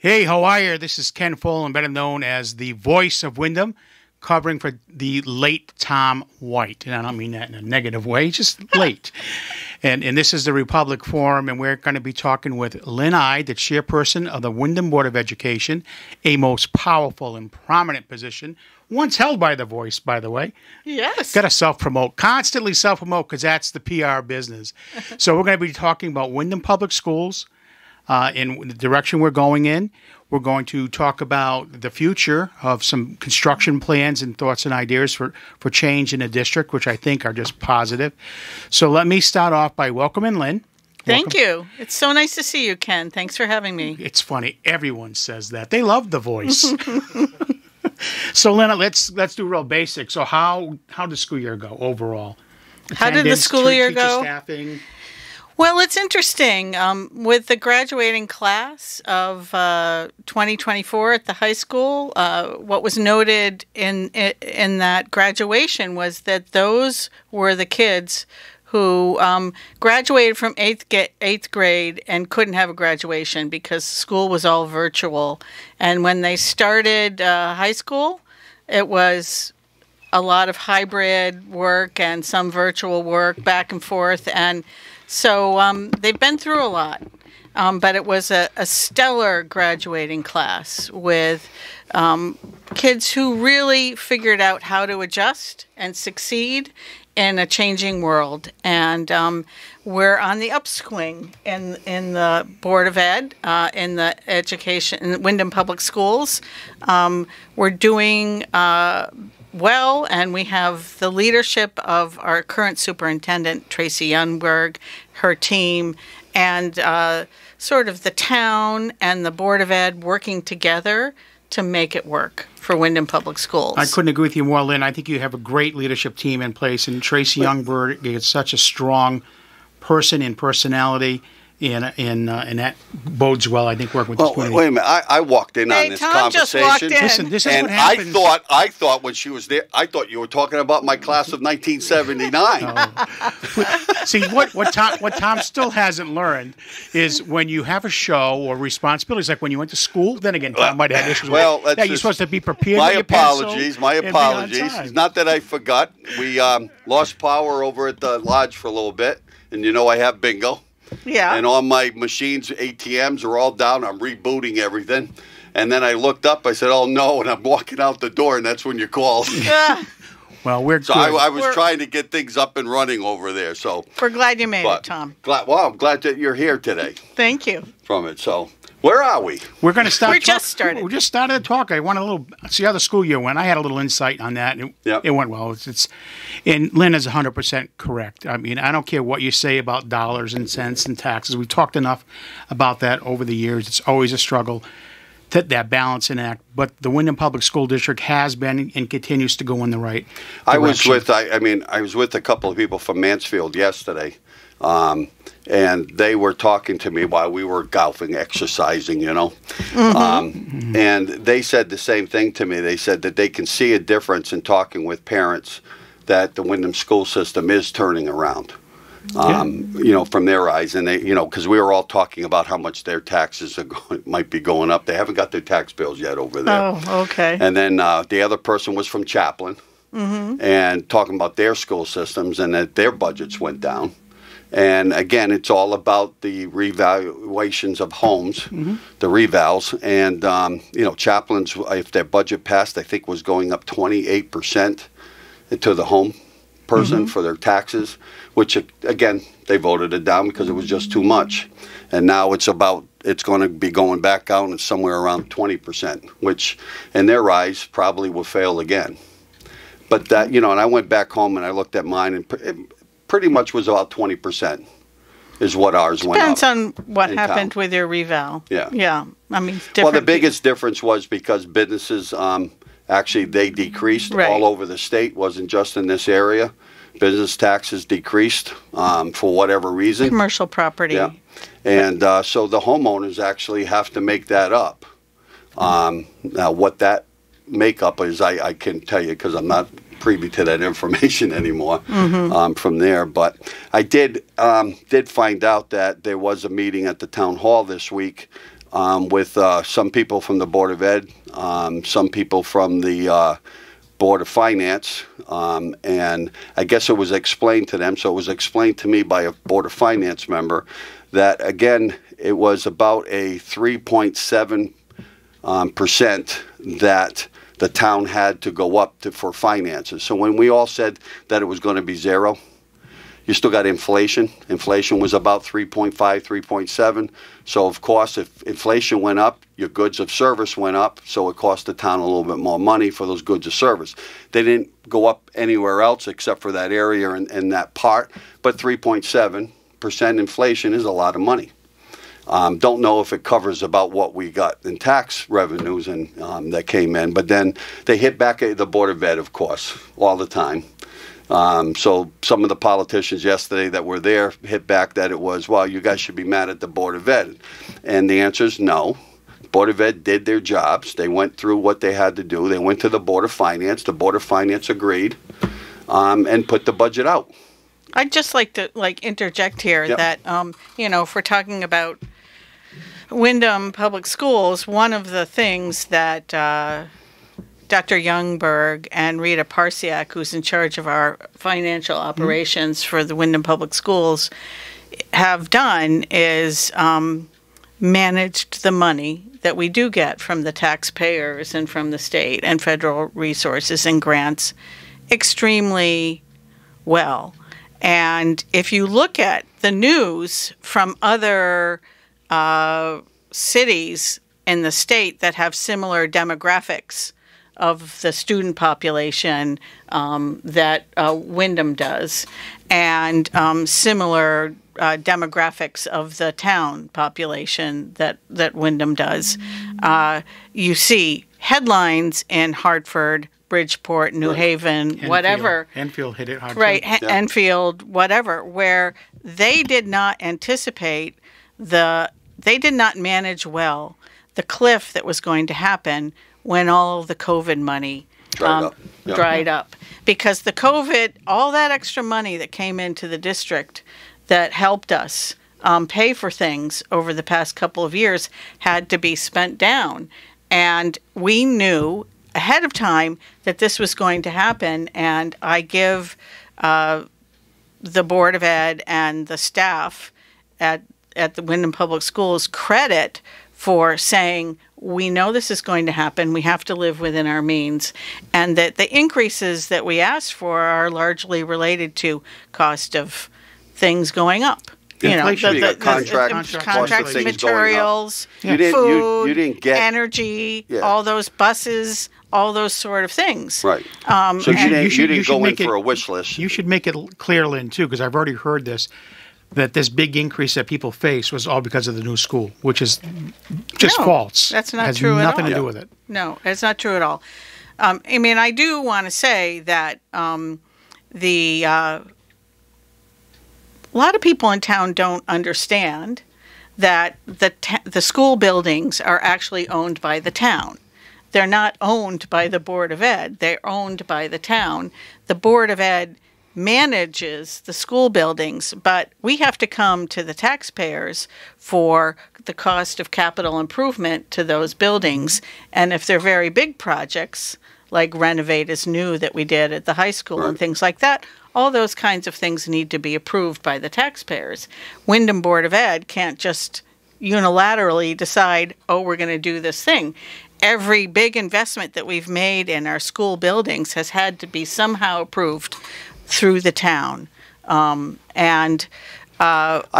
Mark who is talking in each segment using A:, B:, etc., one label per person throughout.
A: Hey, how are you? This is Ken Folan, better known as the voice of Windham, covering for the late Tom White. And I don't mean that in a negative way, just late. And this is the Republic Forum, and we're going to be talking with Lynn Ide, the chairperson of the Windham Board of Education, a most powerful and prominent position, once held by the voice, by the way.
B: Yes.
A: Got to self-promote, constantly self-promote, because that's the PR business. So we're going to be talking about Windham Public Schools, in the direction we're going in. We're going to talk about the future of some construction plans and thoughts and ideas for change in the district, which I think are just positive. So let me start off by welcoming Lynn.
B: Thank you. It's so nice to see you, Ken. Thanks for having me.
A: It's funny. Everyone says that. They love the voice. So, Lynn, let's do real basic. So how did the school year go overall?
B: How did the school year go?
A: Staffing?
B: Well, it's interesting. With the graduating class of 2024 at the high school, what was noted in that graduation was that those were the kids who graduated from eighth grade and couldn't have a graduation because school was all virtual. And when they started high school, it was a lot of hybrid work and some virtual work back and forth. And so they've been through a lot, but it was a stellar graduating class with kids who really figured out how to adjust and succeed in a changing world. And we're on the upswing in the Board of Ed, in the education, in Windham Public Schools. We're doing well, and we have the leadership of our current superintendent, Tracy Youngberg, her team, and sort of the town and the Board of Ed working together to make it work for Windham Public Schools.
A: I couldn't agree with you more, Lynn. I think you have a great leadership team in place, and Tracy Youngberg is such a strong person in personality. And that bodes well, I think, working with this community.
C: Wait a minute. I walked in on this
B: Tom
C: conversation.
B: just walked in.
A: Listen, this is
C: and
A: what happens.
C: I thought when she was there, I thought you were talking about my class of 1979.
A: See, what Tom still hasn't learned is when you have a show or responsibilities, like when you went to school, then again, Tom might have issues with it. You're supposed to be prepared with your pencil.
C: My apologies. It's not that I forgot. We lost power over at the lodge for a little bit, and you know I have bingo.
B: Yeah.
C: And all my machines, ATMs, are all down. I'm rebooting everything. And then I looked up. I said, oh, no. And I'm walking out the door, and that's when you called.
B: Yeah.
A: Well, we're
C: so
A: good.
C: I was trying to get things up and running over there. So
B: we're glad you made it, Tom.
C: I'm glad that you're here today.
B: Thank you.
C: From it. So where are we?
A: We're going to start.
B: We just started.
A: We just started to talk. I want to see how the school year went. I had a little insight on that. It went well. And Lynn is 100% correct. I mean, I don't care what you say about dollars and cents and taxes. We've talked enough about that over the years. It's always a struggle, that balance and act. But the Windham Public School District has been and continues to go in the right direction.
C: I was with a couple of people from Mansfield yesterday. And they were talking to me while we were golfing, exercising, you know.
B: Mm-hmm.
C: And they said the same thing to me. They said that they can see a difference in talking with parents that the Windham school system is turning around, you know, from their eyes. And they, you know, because we were all talking about how much their taxes might be going up. They haven't got their tax bills yet over there.
B: Oh, okay.
C: And then the other person was from Chaplin, and talking about their school systems and that their budgets went down. And again, it's all about the revaluations of homes, the revals. And, you know, Chaplin's, if their budget passed, I think was going up 28% to the home person for their taxes, which, again, they voted it down because it was just too much. And now it's going to be going back out and somewhere around 20%, which in their eyes probably will fail again. But that, you know, and I went back home and I looked at mine, and pretty much was about 20% is what ours went up.
B: Depends on what happened with your reval.
C: Yeah.
B: Yeah. I mean,
C: well, the biggest difference was because businesses, actually, they decreased all over the state. Wasn't just in this area. Business taxes decreased for whatever reason.
B: Commercial property.
C: Yeah. And so the homeowners actually have to make that up. Now, what that makeup is, I can tell you because I'm not privy to that information anymore from there. But I did find out that there was a meeting at the town hall this week with some people from the Board of Ed, some people from the Board of Finance, and I guess it was explained to them. So it was explained to me by a Board of Finance member that, again, it was about a 3.7% that the town had to go up to for finances. So when we all said that it was going to be zero, you still got inflation. Inflation was about 3.5, 3.7. So, of course, if inflation went up, your goods of service went up, so it cost the town a little bit more money for those goods of service. They didn't go up anywhere else except for that area and that part, but 3.7% inflation is a lot of money. Don't know if it covers about what we got in tax revenues and that came in, but then they hit back at the Board of Ed, of course, all the time. So some of the politicians yesterday that were there hit back that it was, well, you guys should be mad at the Board of Ed. And the answer is no. Board of Ed did their jobs. They went through what they had to do. They went to the Board of Finance. The Board of Finance agreed and put the budget out.
B: I'd just like to interject here that, if we're talking about Windham Public Schools, one of the things that Dr. Youngberg and Rita Parsiak, who's in charge of our financial operations for the Windham Public Schools, have done is managed the money that we do get from the taxpayers and from the state and federal resources and grants extremely well. And if you look at the news from other cities in the state that have similar demographics of the student population that Windham does, and similar demographics of the town population that Windham does, you see headlines in Hartford, Bridgeport, New Haven,
A: Enfield.
B: whatever.
A: Enfield hit it hard.
B: Right,
A: too.
B: Enfield, whatever, where they did not anticipate they did not manage well the cliff that was going to happen when all of the COVID money dried up. Because the COVID, all that extra money that came into the district that helped us pay for things over the past couple of years had to be spent down. And we knew ahead of time that this was going to happen. And I give the Board of Ed and the staff at the Windham Public Schools credit for saying, we know this is going to happen. We have to live within our means. And that the increases that we asked for are largely related to cost of things going up.
C: Inflation,
B: contracts, materials, food,
C: you didn't get
B: energy, all those buses, all those sort of things.
C: Right. So you didn't go in for a wish list.
A: You should make it clear, Lynn, too, because I've already heard this, that this big increase that people face was all because of the new school, which is just false.
B: That's not true at all.
A: It has nothing to do with it.
B: No, it's not true at all. I mean, I do want to say that a lot of people in town don't understand that the school buildings are actually owned by the town. They're not owned by the Board of Ed. They're owned by the town. The Board of Ed manages the school buildings, but we have to come to the taxpayers for the cost of capital improvement to those buildings. And if they're very big projects, like Renovate is New that we did at the high school and things like that, all those kinds of things need to be approved by the taxpayers. Windham Board of Ed can't just unilaterally decide, oh, we're going to do this thing. Every big investment that we've made in our school buildings has had to be somehow approved through the town. I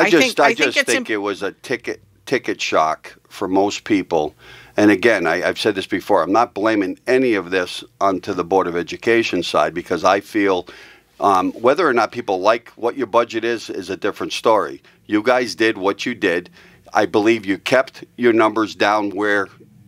B: just think it was a ticket shock for most people. And again, I've said this before, I'm not blaming any of this onto the Board of Education side, because I feel whether or not people like what your budget is a different story. You guys did what you did. I believe you kept your numbers down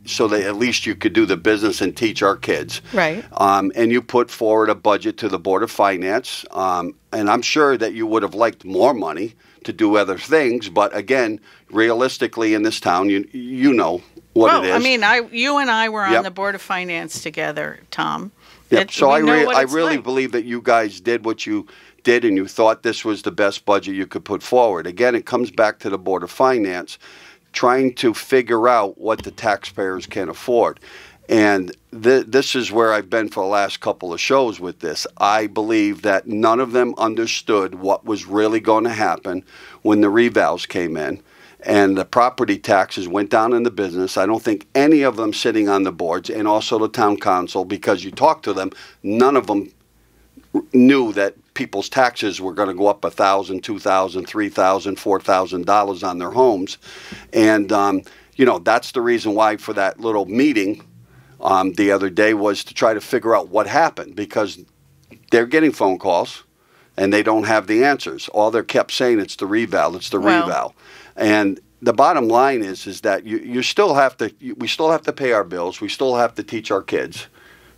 B: so that at least you could do the business and teach our kids. Right.
C: And you put forward a budget to the Board of Finance. And I'm sure that you would have liked more money to do other things. But again, realistically in this town, you know what it is.
B: I mean, you and I were on the Board of Finance together, Tom.
C: Yep. So I really believe that you guys did what you did, and you thought this was the best budget you could put forward. Again, it comes back to the Board of Finance trying to figure out what the taxpayers can afford. And this is where I've been for the last couple of shows with this. I believe that none of them understood what was really going to happen when the revals came in and the property taxes went down in the business. I don't think any of them sitting on the boards, and also the town council, because you talk to them, none of them knew that people's taxes were going to go up $1,000, $2,000, $3,000, $4,000 on their homes. And, you know, that's the reason why for that little meeting the other day was to try to figure out what happened, because they're getting phone calls and they don't have the answers. All they're kept saying, it's the reval, it's the reval. And the bottom line is that you still have to, we still have to pay our bills. We still have to teach our kids.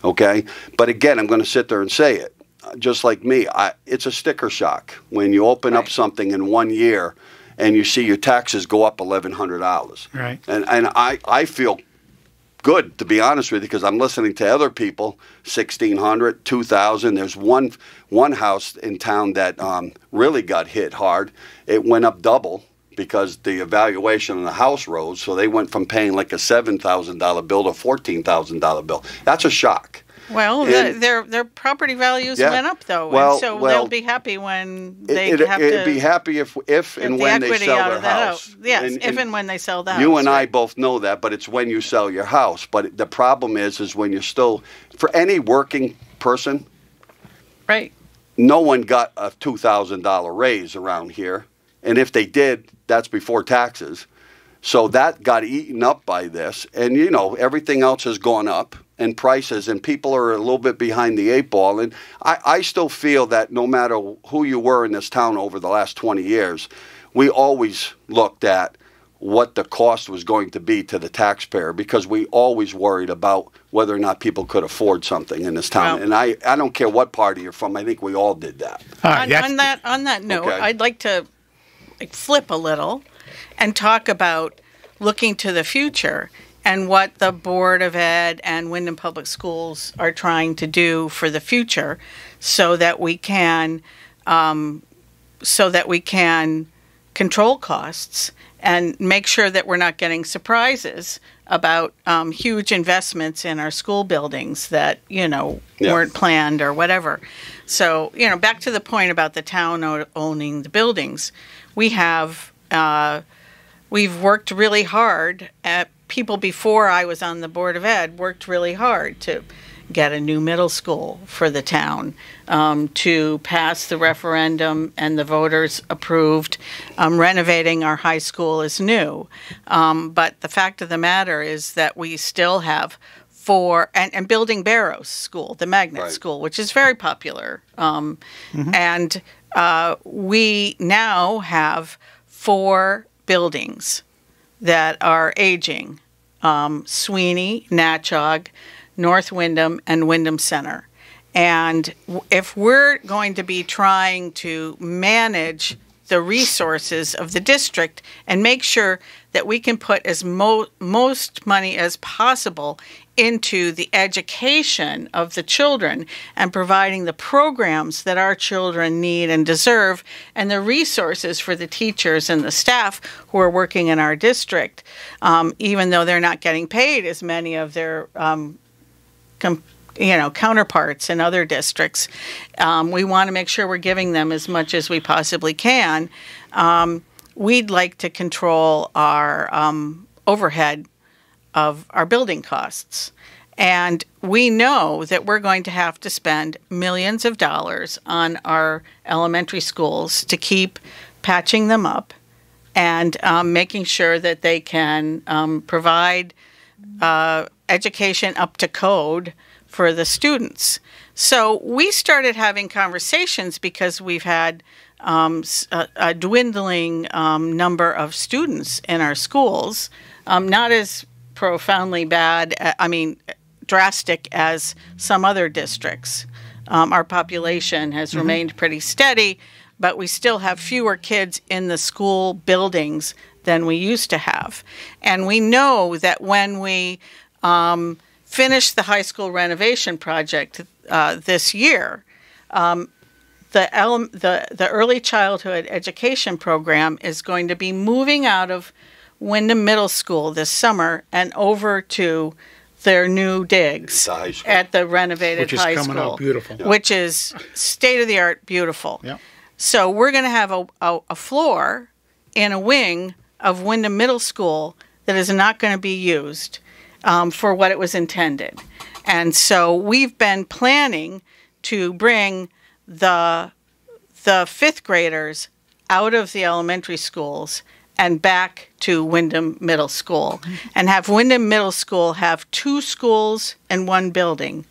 C: Okay. But again, I'm going to sit there and say it. Just like me, it's a sticker shock when you open up something in 1 year and you see your taxes go up $1,100.
A: Right.
C: And I feel good, to be honest with you, because I'm listening to other people, $1,600, $2,000. There's one house in town that really got hit hard. It went up double because the evaluation of the house rose. So they went from paying like a $7,000 bill to a $14,000 bill. That's a shock.
B: Well, their property values went up, though,
C: well,
B: and so they'll be happy when they
C: it'd be happy if and when they sell their house.
B: Yes, if and when they sell the house.
C: You and I both know that, but it's when you sell your house. But the problem is when you're still, for any working person,
B: right?
C: No one got a $2,000 raise around here, and if they did, that's before taxes. So that got eaten up by this, and you know everything else has gone up. And prices, and people are a little bit behind the 8 ball. And I still feel that no matter who you were in this town over the last 20 years, we always looked at what the cost was going to be to the taxpayer, because we always worried about whether or not people could afford something in this town. Well, and I don't care what party you're from, I think we all did that.
B: On that note, I'd like to flip a little and talk about looking to the future and what the Board of Ed and Windham Public Schools are trying to do for the future, so that we can control costs and make sure that we're not getting surprises about huge investments in our school buildings that weren't planned or whatever. So back to the point about the town owning the buildings, we've worked really hard at. People before I was on the Board of Ed worked really hard to get a new middle school for the town, to pass the referendum, and the voters approved renovating our high school as new. But the fact of the matter is that we still have and building Barrows School, the magnet school, which is very popular. And we now have 4 buildings that are aging, Sweeney, Natchog, North Windham, and Windham Center. And if we're going to be trying to manage the resources of the district and make sure that we can put as most money as possible into the education of the children and providing the programs that our children need and deserve, and the resources for the teachers and the staff who are working in our district, even though they're not getting paid as many of their counterparts in other districts. We want to make sure we're giving them as much as we possibly can. We'd like to control our overhead of our building costs. And we know that we're going to have to spend millions of dollars on our elementary schools to keep patching them up and making sure that they can provide education up to code for the students. So we started having conversations because we've had a dwindling number of students in our schools, not as profoundly drastic as some other districts. Our population has remained pretty steady, but we still have fewer kids in the school buildings than we used to have. And we know that when we finish the high school renovation project this year, the early childhood education program is going to be moving out of Wyndham Middle School this summer and over to their new digs
C: The high school.
B: at the renovated
A: Which is
B: high
A: coming
B: school.
A: out beautiful. Yeah.
B: Which is state-of-the-art beautiful.
A: Yep.
B: So we're going to have a floor in a wing of Wyndham Middle School that is not going to be used for what it was intended. And so we've been planning to bring the fifth graders out of the elementary schools and back to Wyndham Middle School, and have Wyndham Middle School have 2 schools in one building,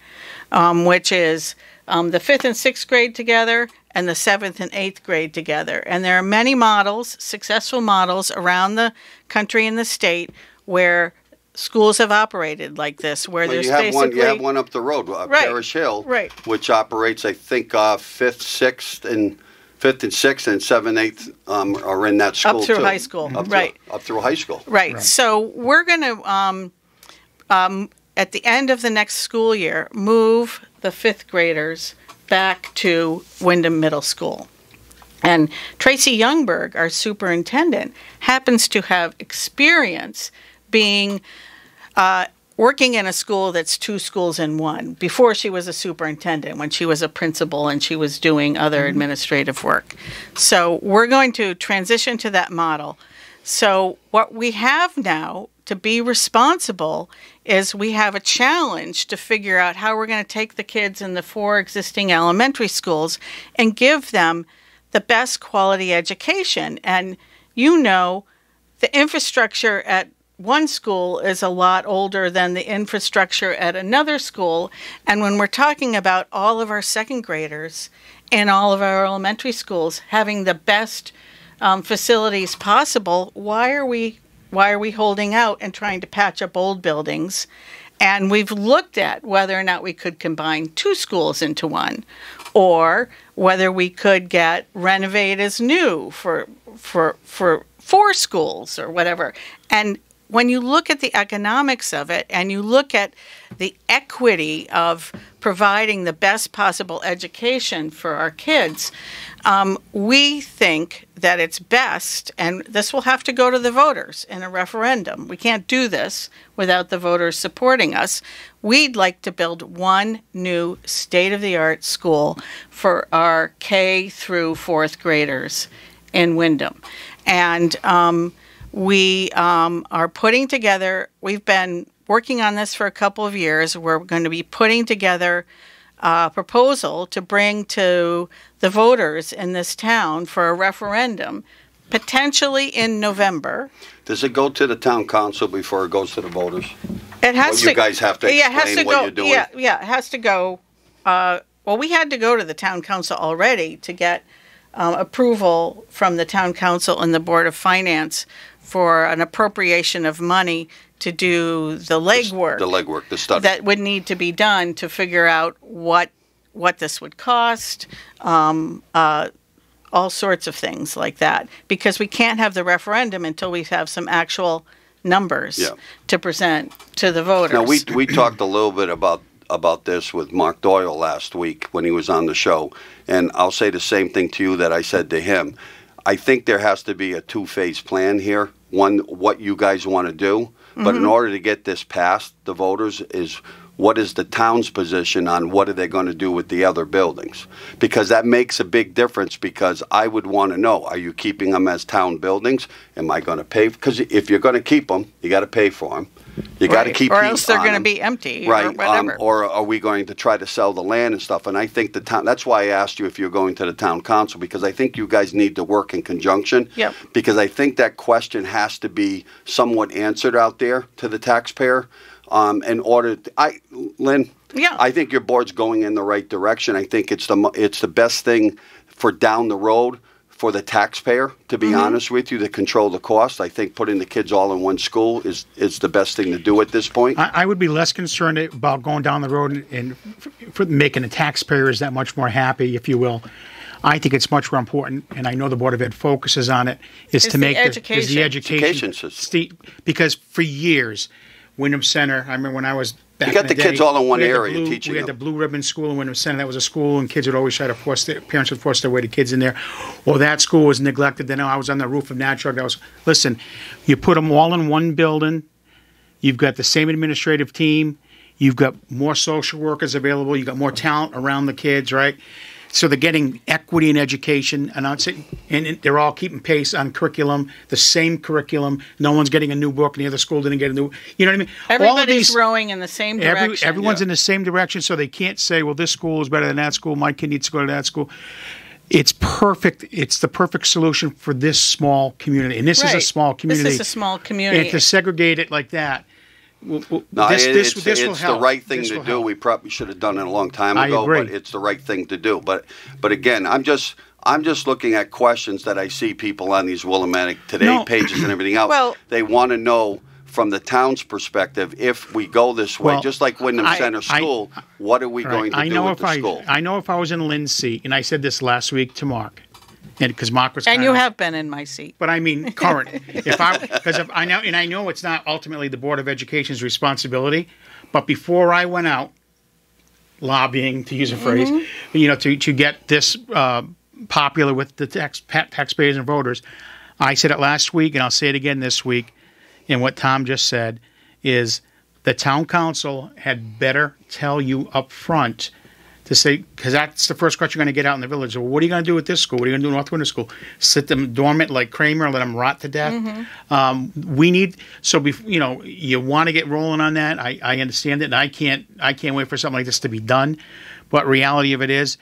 B: which is the 5th and 6th grade together and the 7th and 8th grade together. And there are many models, successful models around the country and the state where schools have operated like this, where
C: Well,
B: there's
C: you have
B: basically...
C: you have one up the road,
B: Right,
C: Parish Hill,
B: right.
C: which operates, I think, 5th, 6th, and 5th and 6th and 7th, 8th are in that school
B: Up through
C: too.
B: high school,
C: Up
B: right.
C: up through high school.
B: Right. So we're going to, at the end of the next school year, move the 5th graders back to Wyndham Middle School. And Tracy Youngberg, our superintendent, happens to have experience being working in a school that's 2 schools in one before she was a superintendent, when she was a principal and she was doing other administrative work. So we're going to transition to that model. So what we have now to be responsible is we have a challenge to figure out how we're going to take the kids in the 4 existing elementary schools and give them the best quality education. And you know, the infrastructure at one school is a lot older than the infrastructure at another school. And when we're talking about all of our 2nd graders in all of our elementary schools having the best facilities possible, why are we holding out and trying to patch up old buildings? And we've looked at whether or not we could combine 2 schools into one, or whether we could get renovate as new for 4 schools or whatever. And when you look at the economics of it and you look at the equity of providing the best possible education for our kids, we think that it's best, and this will have to go to the voters in a referendum. We can't do this without the voters supporting us. We'd like to build one new state-of-the-art school for our K through 4th graders in Wyndham. And we are putting together, we've been working on this for a couple of years. We're going to be putting together a proposal to bring to the voters in this town for a referendum, potentially in November.
C: Does it go to the town council before it goes to the voters?
B: It has
C: Well,
B: to.
C: you guys have to
B: Yeah, it has
C: explain
B: to
C: what
B: go.
C: you're doing.
B: Yeah, it has to go. Well, we had to go to the town council already to get approval from the town council and the Board of Finance for an appropriation of money to do the legwork.
C: The legwork, the study.
B: That would need to be done to figure out what this would cost, all sorts of things like that. Because we can't have the referendum until we have some actual numbers to present to the voters.
C: Now, we talked a little bit about this with Mark Doyle last week when he was on the show, and I'll say the same thing to you that I said to him. I think there has to be a 2-phase plan here. One, what you guys want to do, but in order to get this past the voters is what is the town's position on what are they going to do with the other buildings? Because that makes a big difference, because I would want to know, are you keeping them as town buildings? Am I going to pay? Because if you're going to keep them, you got to pay for them. You got to keep
B: or
C: heat
B: else they're
C: on
B: going to
C: them.
B: be empty,
C: Right,
B: or whatever.
C: or are we going to try to sell the land and stuff? And I think the town, that's why I asked you if you're going to the town council, because I think you guys need to work in conjunction.
B: Yep.
C: Because I think that question has to be somewhat answered out there to the taxpayer. In order to, Lynn,
B: Yeah.
C: I think your board's going in the right direction. I think it's the best thing for down the road for the taxpayer, to be honest with you, to control the cost. I think putting the kids all in one school is the best thing to do at this point.
A: I would be less concerned about going down the road and for making the taxpayers that much more happy, if you will. I think it's much more important, and I know the Board of Ed focuses on it, is to make
B: the education.
C: Education system.
A: Because for years, Wyndham Center. I remember when I was back
C: You got
A: in
C: the
A: day,
C: kids all in one
A: we had the
C: area teaching
A: We had
C: them.
A: the Blue Ribbon School in Wyndham Center. That was a school, and kids would always try to parents would force their way to kids in there. Well, that school was neglected. Then I was on the roof of Natchog. Listen, you put them all in one building. You've got the same administrative team. You've got more social workers available. You've got more talent around the kids, right? So they're getting equity in education, and they're all keeping pace on curriculum, the same curriculum. No one's getting a new book, and the other school didn't get a new. You know what I mean?
B: Everybody's rowing in the same direction.
A: Everyone's in the same direction, so they can't say, "Well, this school is better than that school. My kid needs to go to that school." It's perfect. It's the perfect solution for this small community, and this is a small community.
B: This is a small community.
A: And to segregate it like that.
C: No,
A: This will
C: it's
A: help.
C: the right thing
A: This
C: to
A: will
C: do.
A: help.
C: We probably should have done it a long time
A: I
C: ago,
A: agree.
C: but it's the right thing to do. But again, I'm just looking at questions that I see people on these Willimantic Today pages and everything else.
B: Well,
C: they want to know from the town's perspective, if we go this way,
A: Well,
C: just like Wyndham Center School, what are we going to do with the school?
A: I know if I was in Lynn's seat, and I said this last week to Mark, because Mark was.
B: And you have been in my seat.
A: But I mean, current. I know it's not ultimately the Board of Education's responsibility, but before I went out lobbying, to use a phrase, to get this popular with the taxpayers and voters, I said it last week, and I'll say it again this week. And what Tom just said is the town council had better tell you up front to say, because that's the first question you're going to get out in the village. Well, what are you going to do with this school? What are you going to do in North Winter School? Sit them dormant like Kramer, let them rot to death? We need, you want to get rolling on that. I understand it, and I can't wait for something like this to be done. But reality of it is,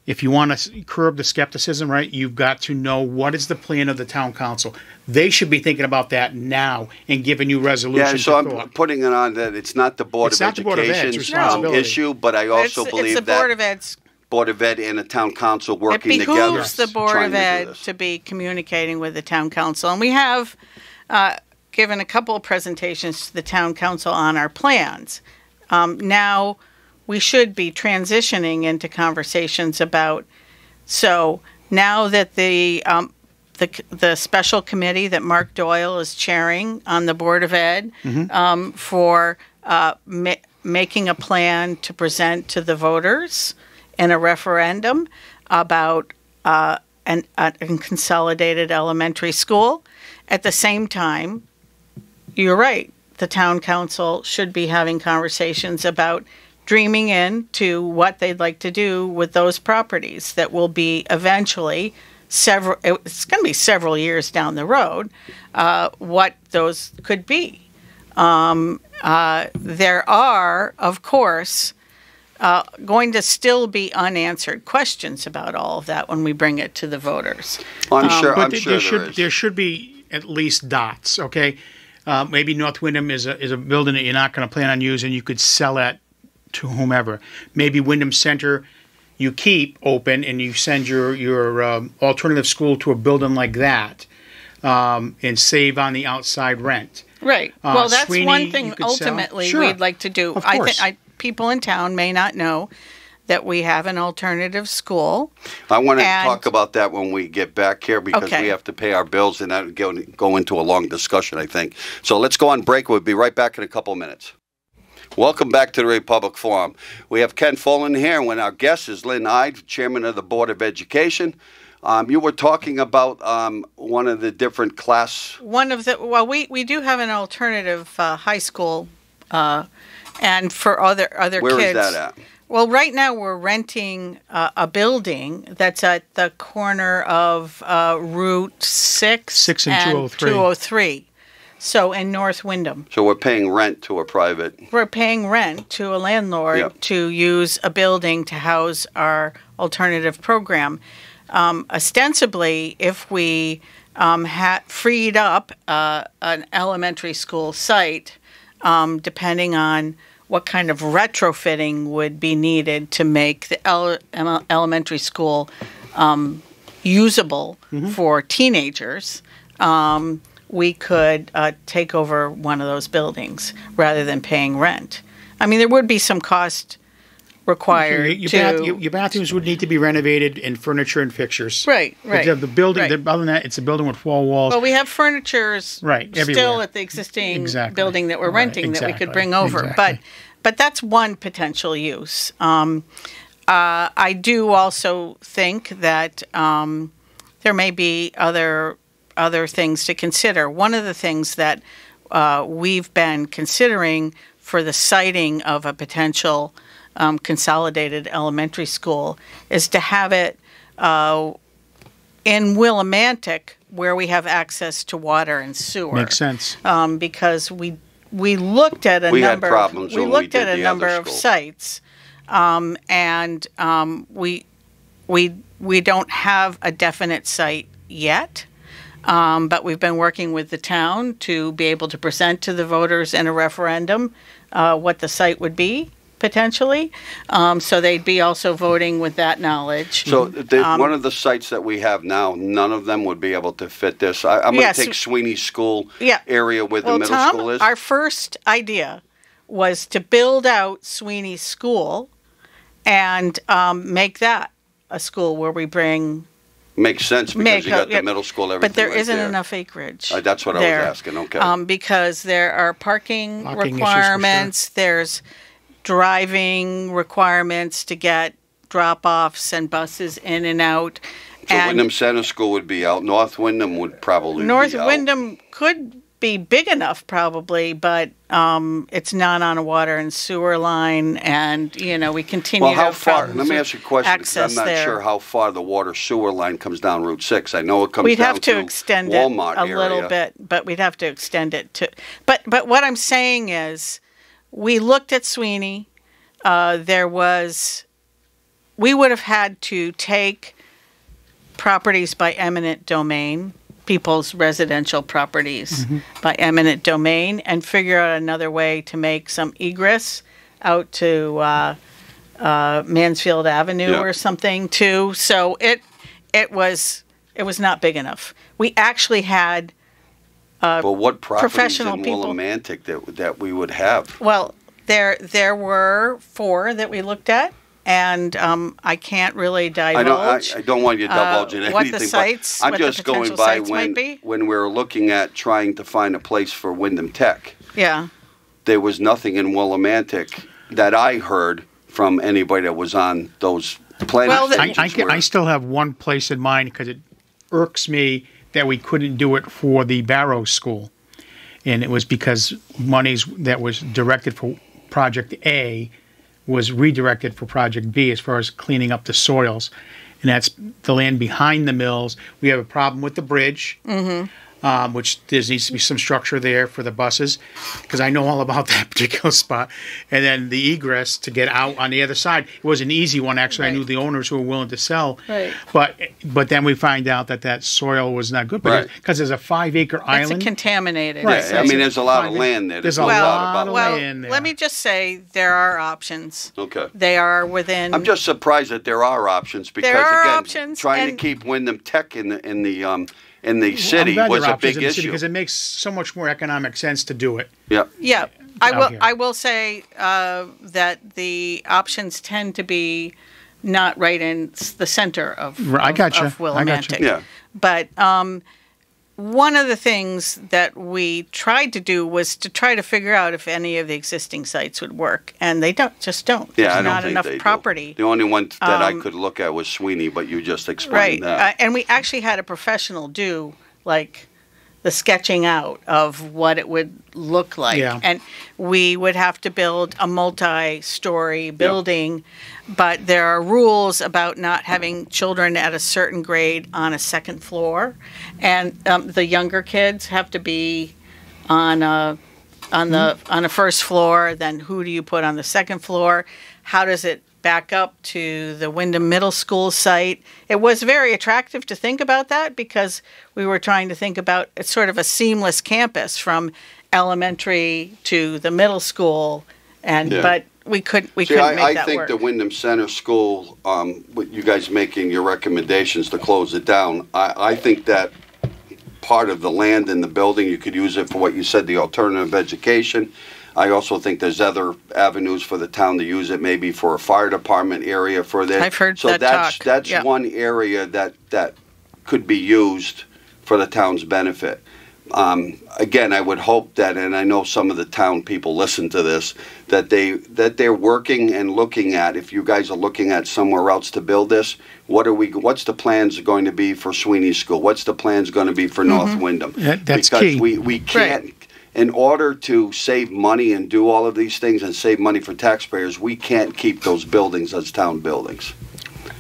A: if you want to curb the skepticism, right, you've got to know what is the plan of the town council. They should be thinking about that now and giving you resolutions.
C: Yeah, so I'm putting it on that it's not the Board of Education's issue, but I also believe
B: it's the Board of Ed's.
C: Board of Ed and the town council working
B: together. It behooves the Board of Ed to be communicating with the town council. And we have given a couple of presentations to the town council on our plans. Now we should be transitioning into conversations about, so now that the special committee that Mark Doyle is chairing on the Board of Ed for making a plan to present to the voters in a referendum about a consolidated elementary school. At the same time, you're right, the town council should be having conversations about dreaming into what they'd like to do with those properties that will be eventually it's going to be several years down the road, what those could be. There are, of course, going to still be unanswered questions about all of that when we bring it to the voters.
C: Well, I'm sure
A: there should be at least dots, okay? Maybe North Wyndham is a building that you're not going to plan on using. You could sell that to whomever. Maybe Wyndham Center you keep open and you send your alternative school to a building like that and save on the outside rent.
B: Right. Well, that's
A: Sweeney,
B: one thing ultimately we'd like to do.
A: Of course.
B: People in town may not know that we have an alternative school.
C: I want to talk about that when we get back here because we have to pay our bills and that go into a long discussion, I think. So let's go on break. We'll be right back in a couple minutes. Welcome back to the Republic Forum. We have Ken Fullen here, and our guest is Lynn Ide, Chairman of the Board of Education. You were talking about one of the different class...
B: we do have an alternative high school, and for other kids.
C: Where is that at?
B: Well, right now we're renting a building that's at the corner of Route 6
A: and
B: 203. So in North Wyndham.
C: So we're paying rent to a private...
B: We're paying rent to a landlord to use a building to house our alternative program. Ostensibly, if we had freed up an elementary school site, depending on what kind of retrofitting would be needed to make the elementary school usable for teenagers, we could take over one of those buildings rather than paying rent. I mean, there would be some cost required
A: Your bathrooms would need to be renovated and furniture and fixtures.
B: Right.
A: The building,
B: right.
A: other than that, it's a building with 4 walls.
B: Well, we have furnitures
A: everywhere.
B: still at the existing building that we're renting that we could bring over.
A: Exactly.
B: But that's one potential use. I do also think that there may be other things to consider. One of the things that we've been considering for the siting of a potential consolidated elementary school is to have it in Willimantic, where we have access to water and sewer.
A: Makes sense.
B: Because we looked at a number of sites, and we don't have a definite site yet. But we've been working with the town to be able to present to the voters in a referendum what the site would be, potentially. So they'd be also voting with that knowledge.
C: So one of the sites that we have now, none of them would be able to fit this. I'm going to take Sweeney School area where the middle school is.
B: Our first idea was to build out Sweeney School and make that a school where we bring...
C: Makes sense because you got the middle school, everything.
B: But there isn't enough acreage.
C: That's what I was asking. Okay.
B: Because there are parking requirements. Sure. There's driving requirements to get drop-offs and buses in and out.
C: So Wyndham Center School would be out. North Wyndham would probably be out.
B: North Wyndham could be big enough probably, but it's not on a water and sewer line, and we continue to have problems.
C: Let me ask you a question, because I'm not sure how far the water sewer line comes down Route 6. I know it comes down to Walmart area.
B: We'd have to extend it a little bit, but we'd have to extend it to... But what I'm saying is, we looked at Sweeney. We would have had to take properties by eminent domain, people's residential properties by eminent domain, and figure out another way to make some egress out to Mansfield Avenue or something too. So it was not big enough. We actually had
C: but what properties
B: professional
C: in
B: people.
C: Willimantic that we would have?
B: Well, there were 4 that we looked at. And I can't really divulge.
C: I don't want you to divulge in anything.
B: What the sites,
C: but I'm just going by when we were looking at trying to find a place for Wyndham Tech.
B: Yeah.
C: There was nothing in Willimantic that I heard from anybody that was on those planning stations.
A: I still have one place in mind because it irks me that we couldn't do it for the Barrow School. And it was because monies that was directed for Project A was redirected for Project B as far as cleaning up the soils. And that's the land behind the mills. We have a problem with the bridge, which there needs to be some structure there for the buses, because I know all about that particular spot. And then the egress to get out on the other side. It was an easy one, actually.
B: Right.
A: I knew the owners who were willing to sell.
B: Right.
A: But then we find out that soil was not good, because there's a 5-acre island.
B: It's a contaminated.
C: Right. I mean, there's a lot of land there.
A: There's a lot of land there.
B: Let me just say there are options.
C: Okay.
B: They are within...
C: I'm just surprised that there are options, because, trying to keep Wyndham Tech in the city was a big issue.
A: Because it makes so much more economic sense to do it.
C: Yeah.
B: Yeah. I will say that the options tend to be not right in the center of Willimantic.
C: Yeah.
B: But one of the things that we tried to do was to try to figure out if any of the existing sites would work, and they don't.
C: Yeah,
B: There's not enough property.
C: The only one that I could look at was Sweeney, but you just explained that.
B: And we actually had a professional do the sketching out of what it would look like.
A: Yeah.
B: And we would have to build a multi-story building, but there are rules about not having children at a certain grade on a second floor, and the younger kids have to be on the first floor. Then who do you put on the second floor? How does it back up to the Wyndham Middle School site? It was very attractive to think about that, because we were trying to think about it's sort of a seamless campus from elementary to the middle school, but we couldn't make that work.
C: I think the Wyndham Center School, with you guys making your recommendations to close it down, I think that part of the land in the building, you could use it for what you said, the alternative education. I also think there's other avenues for the town to use it, maybe for a fire department area for this.
B: I've heard
C: so
B: that
C: that's
B: talk.
C: that's
B: Yeah.
C: one area that could be used for the town's benefit. Again, I would hope that, and I know some of the town people listen to this, that they're working and looking at, if you guys are looking at somewhere else to build this, what's the plans going to be for Sweeney School? What's the plans going to be for North Wyndham?
A: That's
C: because
A: key.
C: we can't, in order to save money and do all of these things and save money for taxpayers, we can't keep those buildings as town buildings.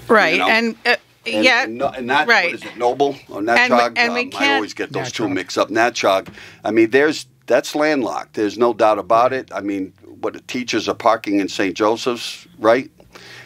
B: Right,
C: You know?
B: and yeah,
C: and that,
B: right.
C: what is it, Noble or Natchog?
B: and we
C: I
B: can't-
C: always get those two
A: Natchog.
C: mixed up. Natchog. I mean, that's landlocked. There's no doubt about it. I mean, what the teachers are parking in St. Joseph's, right?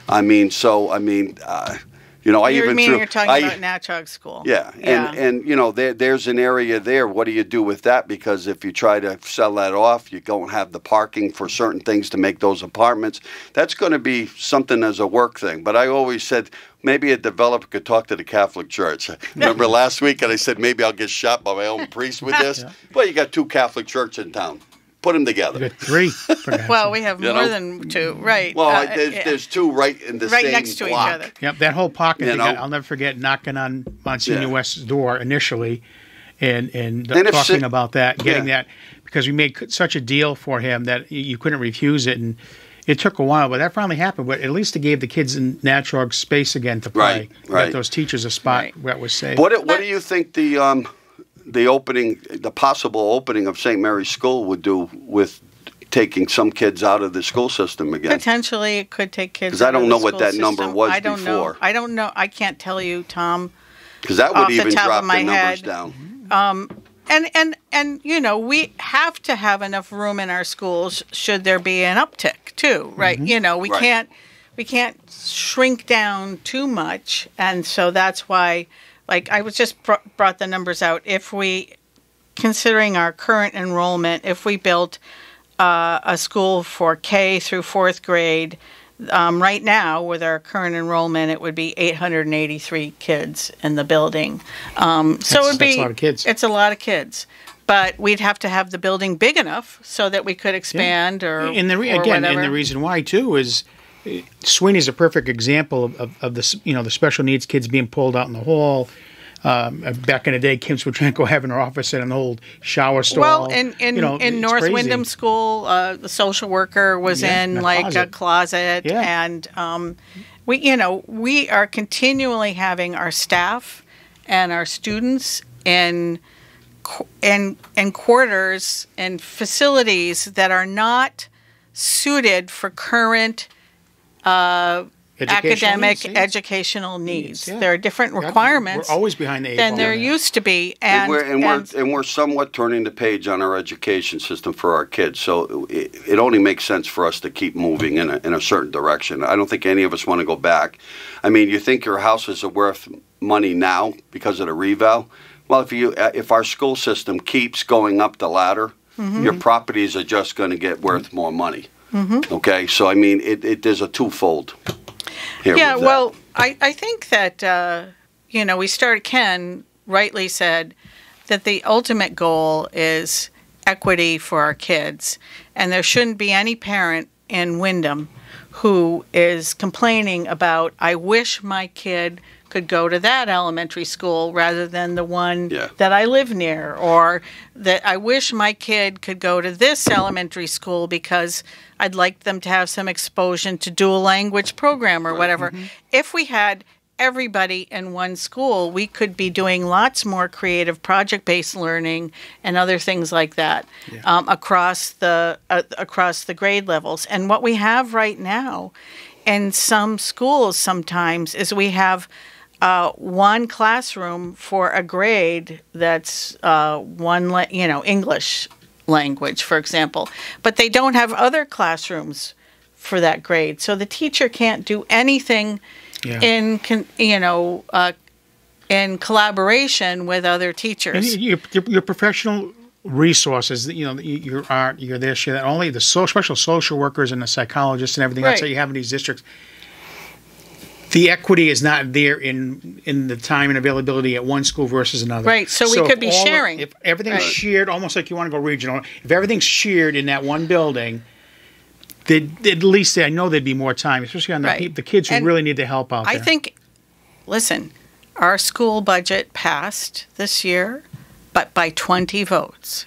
C: I mean, you know,
B: you're talking about Natchog School.
C: Yeah, and you know, there's an area there. What do you do with that? Because if you try to sell that off, you don't have the parking for certain things to make those apartments. That's going to be something as a work thing. But I always said maybe a developer could talk to the Catholic Church. Remember last week, and I said maybe I'll get shot by my own priest with this. Well, you got 2 Catholic churches in town. Put them together.
A: You got 3. perhaps.
B: Well, we have
C: You
B: more
C: know?
B: than 2, right?
C: Well, there's 2 right in the
B: right
C: same
B: next to
C: block.
B: each other.
A: Yep, that whole pocket.
C: You know?
A: I'll never forget knocking on Monsignor
C: Yeah.
A: West's door initially, and
C: if
A: talking
C: si-
A: about that, getting
C: Yeah.
A: that, because we made such a deal for him that you couldn't refuse it, and it took a while, but that finally happened. But at least it gave the kids in Natchog space again to play.
C: Right.
A: Got those teachers a spot
B: Right.
A: where it was safe.
C: What do you think the possible opening of St. Mary's School would do with taking some kids out of the school system again?
B: Potentially, it could take kids.
C: 'Cause I
B: out
C: don't
B: of
C: know
B: the
C: what
B: school
C: that number
B: system.
C: was
B: I don't
C: before.
B: know. I don't know. I can't tell you, Tom.
C: Because that
B: off
C: would
B: the
C: even
B: top of
C: drop
B: my
C: the numbers
B: head.
C: down.
B: And you know, we have to have enough room in our schools should there be an uptick too, right? You know, we
C: Right.
B: can't shrink down too much, and so that's why, like, I was just brought the numbers out. If we, considering our current enrollment, if we built a school for K through 4th grade, right now with our current enrollment, it would be 883 kids in the building. So it would be
A: that's a lot of kids.
B: It's a lot of kids, but we'd have to have the building big enough so that we could expand or
A: And
B: or
A: again,
B: whatever.
A: and the reason why too is Sweeney's a perfect example of the the special needs kids being pulled out in the hall. Back in the day, Kim Swetchenko having her office in an old shower stall.
B: Well, in
A: it's
B: North
A: crazy.
B: Wyndham School, the social worker was in
A: a
B: like a
A: closet.
B: closet,
A: Yeah.
B: and we are continually having our staff and our students in quarters and facilities that are not suited for current academic
A: needs, yeah.
B: educational needs.
A: Yeah.
B: There are different requirements
A: We're always behind the 8
B: than
A: ball
B: there
A: on that.
B: used to be,
C: And
B: and
C: we're somewhat turning the page on our education system for our kids. So it only makes sense for us to keep moving in a certain direction. I don't think any of us want to go back. I mean, you think your houses are worth money now because of the reval? Well, if our school system keeps going up the ladder, your properties are just going to get worth more money. Okay, so I mean, there's a twofold. Here
B: yeah,
C: with that.
B: well, I think that, Ken rightly said that the ultimate goal is equity for our kids. And there shouldn't be any parent in Wyndham who is complaining about, I wish my kid could go to that elementary school rather than the one that I live near, or that I wish my kid could go to this elementary school because I'd like them to have some exposure to dual language program or whatever. If we had everybody in one school, we could be doing lots more creative project-based learning and other things like that across the grade levels. And what we have right now in some schools sometimes is we have one classroom for a grade that's English language, for example, but they don't have other classrooms for that grade. So the teacher can't do anything in collaboration with other teachers.
A: And your professional resources, your art, your this, your that, only the special social workers and the psychologists and everything else that you have in these districts. The equity is not there in the time and availability at one school versus another.
B: Right, so we could be sharing.
A: If everything's shared, almost like you want to go regional, if everything's shared in that one building, at least I know there'd be more time, especially on the kids who really need the help out there.
B: I think, listen, our school budget passed this year, but by 20 votes.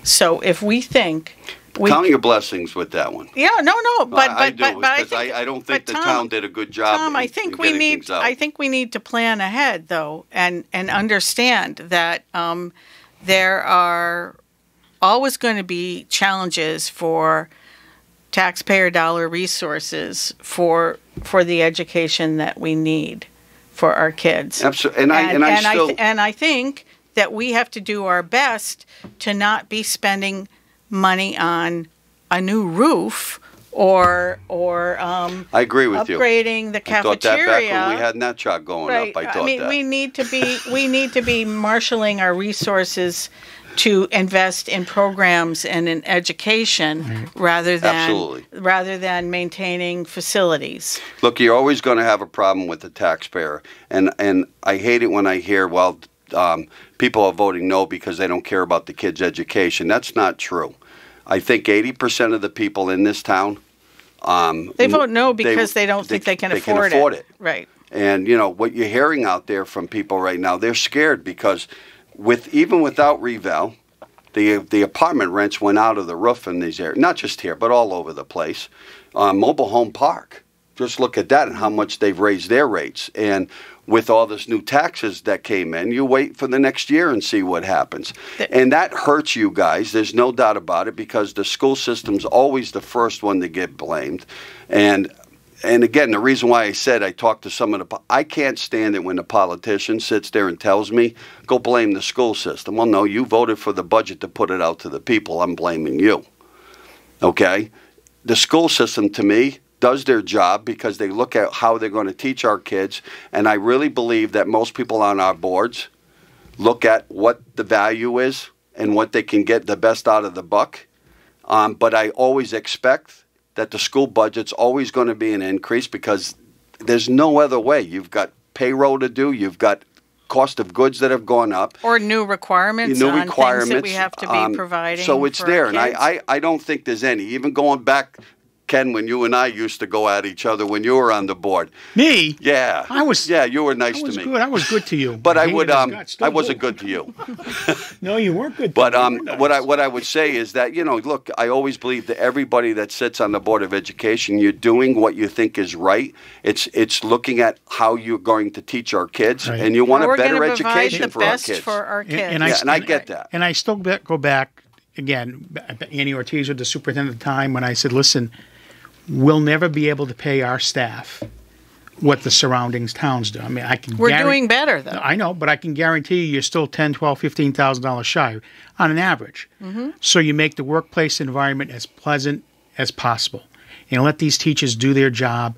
B: So if we think...
C: Count your blessings with that one.
B: Yeah, no, but
C: I do, because
B: I think,
C: I don't think the town did a good job.
B: Tom, I think we need to plan ahead though, and understand that there are always going to be challenges for taxpayer dollar resources for the education that we need for our kids.
C: Absolutely,
B: and I think that we have to do our best to not be spending money on a new roof or
C: I agree with you.
B: Upgrading the cafeteria.
C: I thought that back when we had NetChalk going up. I thought that.
B: We need to be marshaling our resources to invest in programs and in education rather than maintaining facilities.
C: Look, you're always going to have a problem with the taxpayer, and I hate it when I hear, people are voting no because they don't care about the kids' education. That's not true. I think 80% of the people in this town
B: they vote no because they don't think they can afford it. Right.
C: And what you're hearing out there from people right now, they're scared because even without reval, the apartment rents went out of the roof in these areas. Not just here, but all over the place. Mobile Home Park. Just look at that and how much they've raised their rates. And with all this new taxes that came in, you wait for the next year and see what happens. And that hurts you guys. There's no doubt about it because the school system's always the first one to get blamed. And again, the reason why I said I talked to some of I can't stand it when the politician sits there and tells me, go blame the school system. Well, no, you voted for the budget to put it out to the people. I'm blaming you. Okay? The school system, to me, does their job because they look at how they're going to teach our kids. And I really believe that most people on our boards look at what the value is and what they can get the best out of the buck. But I always expect that the school budget's always going to be an increase because there's no other way. You've got payroll to do. You've got cost of goods that have gone up.
B: Or new requirements on things that we have to be providing.
C: So it's there. And I don't think there's any. Even going back, Ken, when you and I used to go at each other when you were on the board.
A: Me?
C: Yeah. Yeah, you were nice to me.
A: Good. I was good to you.
C: But I wasn't good to you.
A: No, you weren't good to
C: but
A: me.
C: But what I would say is that, look, I always believe that everybody that sits on the Board of Education, you're doing what you think is right. It's looking at how you're going to teach our kids, and you want a better education for our kids. And I get that.
A: And I still go back, again, Annie Ortiz was the superintendent at the time, when I said, listen, we'll never be able to pay our staff what the surrounding towns do. I mean,
B: we're doing better, though.
A: I know, but I can guarantee you're still $10,000, $12,000, $15,000 shy on an average. Mm-hmm. So you make the workplace environment as pleasant as possible and let these teachers do their job.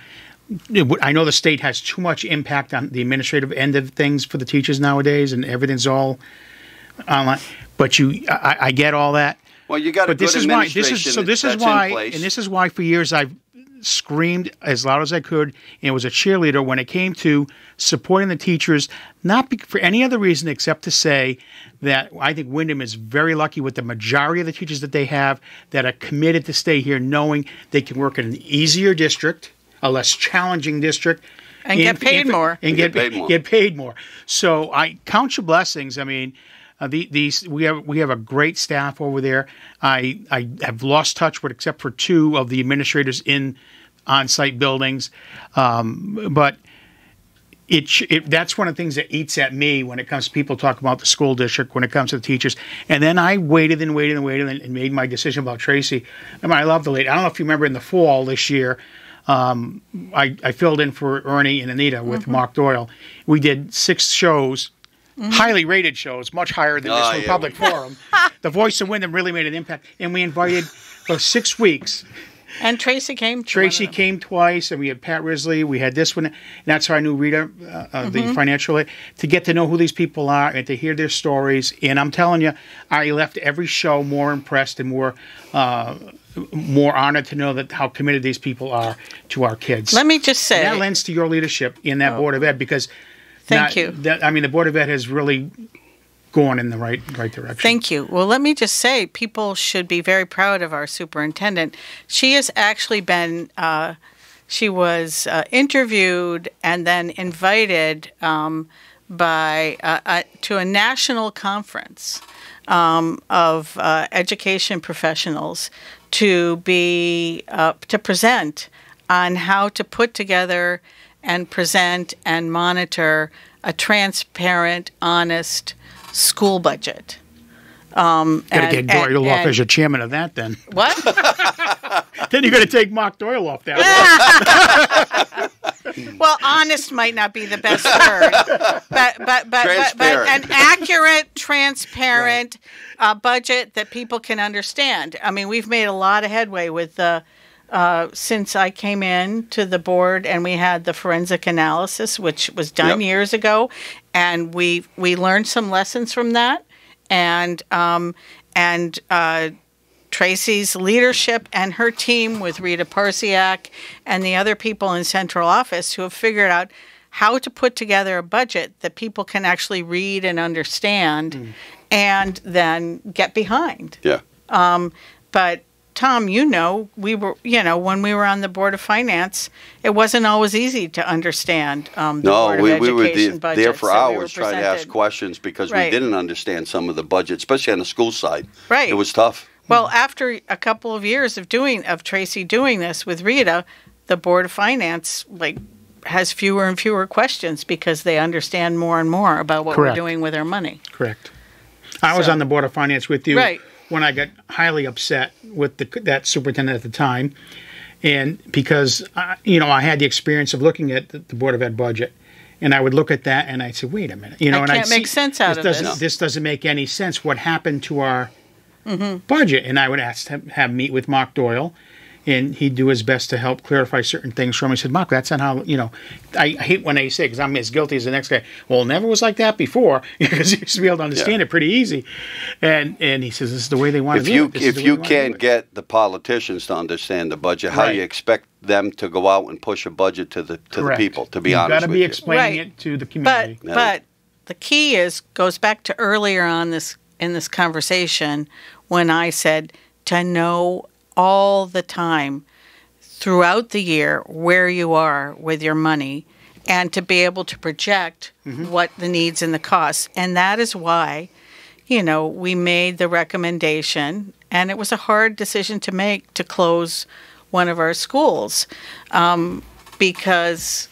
A: I know the state has too much impact on the administrative end of things for the teachers nowadays, and everything's online. But I get all that.
C: Well, you got a good administration.
A: This is why for years I've screamed as loud as I could and was a cheerleader when it came to supporting the teachers, not for any other reason except to say that I think Windham is very lucky with the majority of the teachers that they have that are committed to stay here, knowing they can work in an easier district, a less challenging district,
B: and get paid more.
A: Get paid more. So I count your blessings. I mean, we have a great staff over there. I have lost touch with except for two of the administrators in on-site buildings, but that's one of the things that eats at me when it comes to people talking about the school district, when it comes to the teachers. And then I waited and made my decision about Tracy. I mean, I love the lady. I don't know if you remember in the fall this year, I filled in for Ernie and Anita with Mark Doyle. We did 6 shows. Mm-hmm. Highly rated shows, much higher than this Republic Forum. The Voice of Windham really made an impact. And we invited for 6 weeks
B: And Tracy came.
A: Tracy came twice, and we had Pat Risley. We had this one, and that's how I knew Rita, the financial aid, to get to know who these people are and to hear their stories. And I'm telling you, I left every show more impressed and more honored to know that how committed these people are to our kids.
B: Let me just say,
A: and that lends to your leadership in that Board of Ed, because
B: thank you.
A: The Board of Ed has really going in the right direction.
B: Thank you. Well, let me just say, people should be very proud of our superintendent. She has actually been, she was interviewed and then invited to a national conference of education professionals to present on how to put together and present and monitor a transparent, honest school budget.
A: Got to get Doyle off as your chairman of that, then.
B: What?
A: Then you're going to take Mark Doyle off that.
B: Well, honest might not be the best word, but an accurate, transparent budget that people can understand. I mean, we've made a lot of headway with since I came in to the board, and we had the forensic analysis, which was done years ago, and we learned some lessons from that, and Tracy's leadership and her team with Rita Parsiak and the other people in central office who have figured out how to put together a budget that people can actually read and understand and then get behind.
C: Yeah.
B: But Tom, we were, when we were on the Board of Finance, it wasn't always easy to understand the Board of Education budget.
C: There for hours trying to ask questions because we didn't understand some of the budget, especially on the school side.
B: Right.
C: It was tough.
B: Well, after a couple of years of Tracy doing this with Rita, the Board of Finance has fewer and fewer questions because they understand more and more about what we're doing with our money.
A: Correct. I was on the Board of Finance with you.
B: Right.
A: When I got highly upset with that superintendent at the time, and because I had the experience of looking at the Board of Ed budget, and I would look at that and I'd say, wait a minute,
B: I can't make sense out of this.
A: This doesn't make any sense. What happened to our budget? And I would ask him, meet with Mark Doyle, and he'd do his best to help clarify certain things for me. He said, Mark, that's not how, I hate when they say, because I'm as guilty as the next guy, well, it never was like that before, because you used to be able to understand it pretty easy. And he says, this is the way they want to do it.
C: If you can't get the politicians to understand the budget, how do you expect them to go out and push a budget to the people, to be honest with you?
A: You've got to be explaining it to the community.
B: But the key goes back to earlier on in this conversation when I said to know all the time throughout the year where you are with your money and to be able to project what the needs and the costs. And that is why, we made the recommendation, and it was a hard decision to make, to close one of our schools because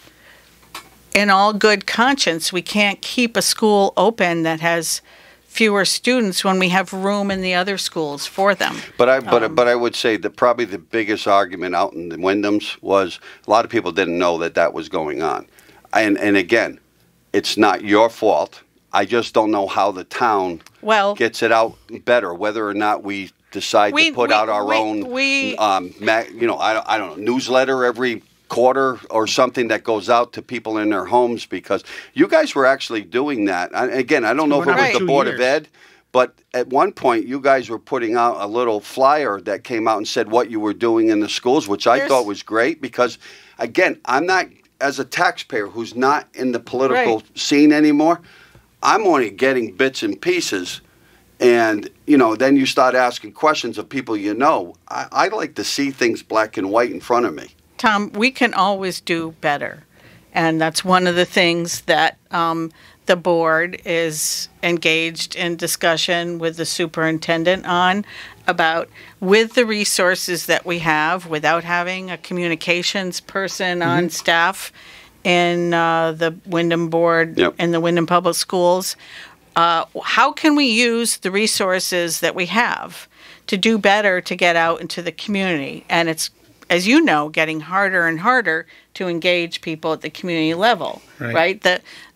B: in all good conscience, we can't keep a school open that has fewer students when we have room in the other schools for them.
C: But I would say that probably the biggest argument out in the Wyndhams was a lot of people didn't know that was going on. And again, it's not your fault. I just don't know how the town gets it out better, whether or not we decide to put out our own, I don't know, newsletter every quarter or something that goes out to people in their homes, because you guys were actually doing that. Again, I don't know if it was the Board of Ed, but at one point you guys were putting out a little flyer that came out and said what you were doing in the schools, which I thought was great because, again, I'm not, as a taxpayer who's not in the political scene anymore, I'm only getting bits and pieces. And, then you start asking questions of people I like to see things black and white in front of me.
B: Tom, we can always do better. And that's one of the things that the board is engaged in discussion with the superintendent on, about with the resources that we have, without having a communications person on staff in the Wyndham board and the Wyndham Public Schools. How can we use the resources that we have to do better to get out into the community? And it's, as you know, getting harder and harder to engage people at the community level, right?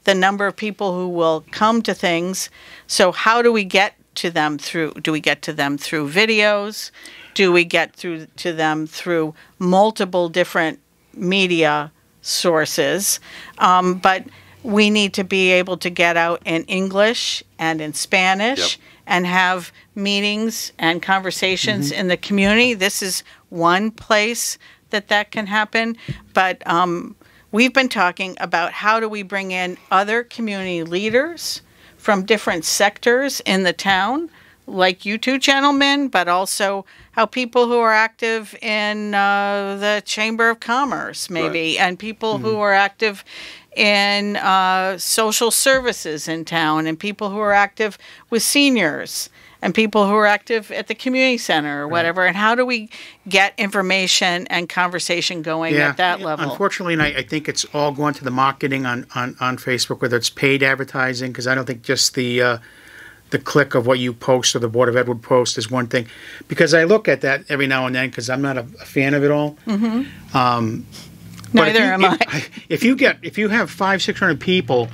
B: The number of people who will come to things. So how do we get to them through? Do we get to them through videos? Do we get to them through multiple different media sources? But we need to be able to get out in English and in Spanish and have meetings and conversations in the community. This is one place that can happen. But we've been talking about how do we bring in other community leaders from different sectors in the town, like you two gentlemen, but also how people who are active in the Chamber of Commerce, maybe, and people who are active in social services in town, and people who are active with seniors, and people who are active at the community center or whatever. And how do we get information and conversation going at that level?
A: Unfortunately, and I think it's all going to the marketing on Facebook, whether it's paid advertising, because I don't think just the click of what you post or the Board of Ed would post is one thing. Because I look at that every now and then because I'm not a fan of it all.
B: Neither am I.
A: If you have 500-600 people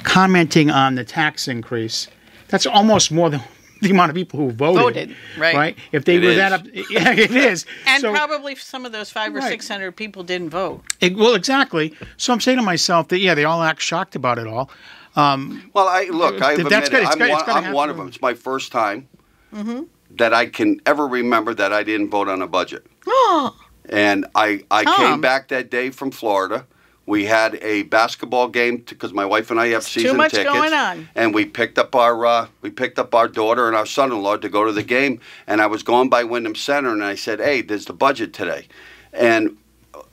A: commenting on the tax increase, that's almost more than the amount of people who voted. Right? If they were that up, yeah, it is.
B: And so, probably some of those 500 or 600 people didn't vote.
A: Well, exactly. So I'm saying to myself that they all act shocked about it all.
C: I'm one of them. It's my first time that I can ever remember that I didn't vote on a budget. And I came back that day from Florida. We had a basketball game because my wife and I have season tickets.
B: Too much going on.
C: And we picked up our daughter and our son-in-law to go to the game. And I was going by Wyndham Center, and I said, "Hey, there's the budget today," and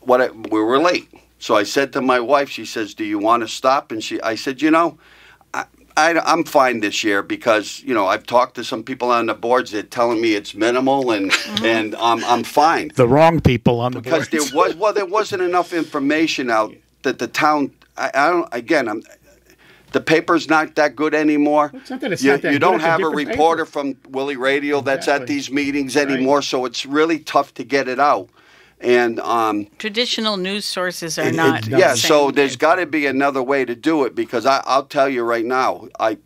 C: we were late. So I said to my wife, she says, "Do you want to stop?" And I said, I'm fine this year because I've talked to some people on the boards that telling me it's minimal and I'm fine.
A: The wrong people on the boards.
C: Because there wasn't enough information out that the town. The paper's not that good anymore.
A: It's not that it's not that
C: you
A: good.
C: don't have a reporter from Willie Radio that's at these meetings anymore, so it's really tough to get it out. And
B: traditional news sources are not.
C: So there's got to be another way to do it because I'll tell you right now, I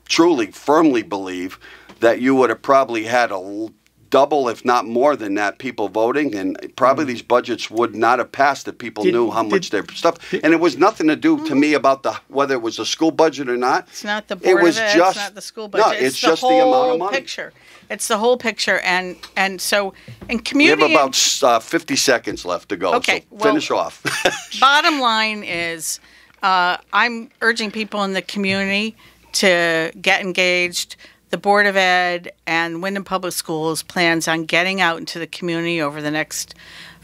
C: truly, firmly believe that you would have probably had a double, if not more than that, people voting, and probably these budgets would not have passed if people knew how much their stuff. And it was nothing to do to me about whether it was a school budget or not.
B: It's not the Board of Ed, it's not the school budget.
C: No, it's just the amount of money.
B: Picture. It's the whole picture, and so in community.
C: We have about 50 seconds left to go.
B: Okay,
C: so finish off.
B: Bottom line is, I'm urging people in the community to get engaged. The Board of Ed and Wyndham Public Schools plans on getting out into the community over the next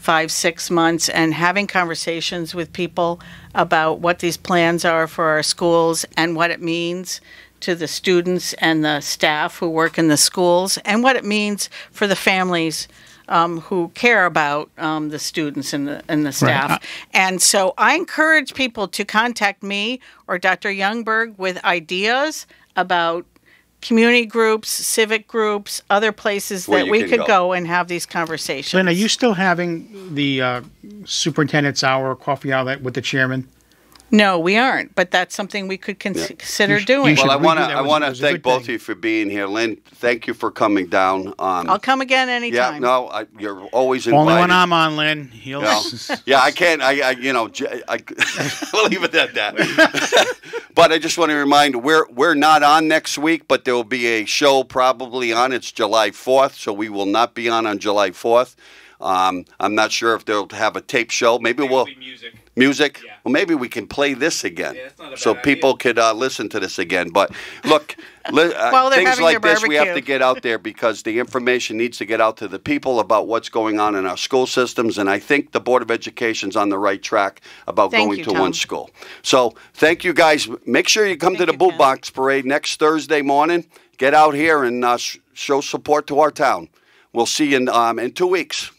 B: 5-6 months and having conversations with people about what these plans are for our schools and what it means to the students and the staff who work in the schools and what it means for the families who care about the students and the staff. Right. And so I encourage people to contact me or Dr. Youngberg with ideas about community groups, civic groups, other places that we could go and have these conversations.
A: Lynn, are you still having the superintendent's hour, coffee hour with the chairman?
B: No, we aren't, but that's something we could consider doing.
C: Well, I want to thank both of you for being here. Lynn, thank you for coming down.
B: I'll come again anytime.
C: Yeah, no, you're always invited.
A: Only when I'm on, Lynn.
C: I can't. We'll leave it at that. But I just want to remind we're not on next week, but there will be a show probably on. It's July 4th, so we will not be on July 4th. I'm not sure if they'll have a tape show. Maybe we'll
D: music.
C: Music?
D: Yeah.
C: Well, maybe we can play this again,
D: so
C: people could listen to this again. But look, things like this, we have to get out there because the information needs to get out to the people about what's going on in our school systems. And I think the Board of Education's on the right track about going to one school. So thank you, guys. Make sure you come to the Boot Box Parade next Thursday morning. Get out here and show support to our town. We'll see you in 2 weeks.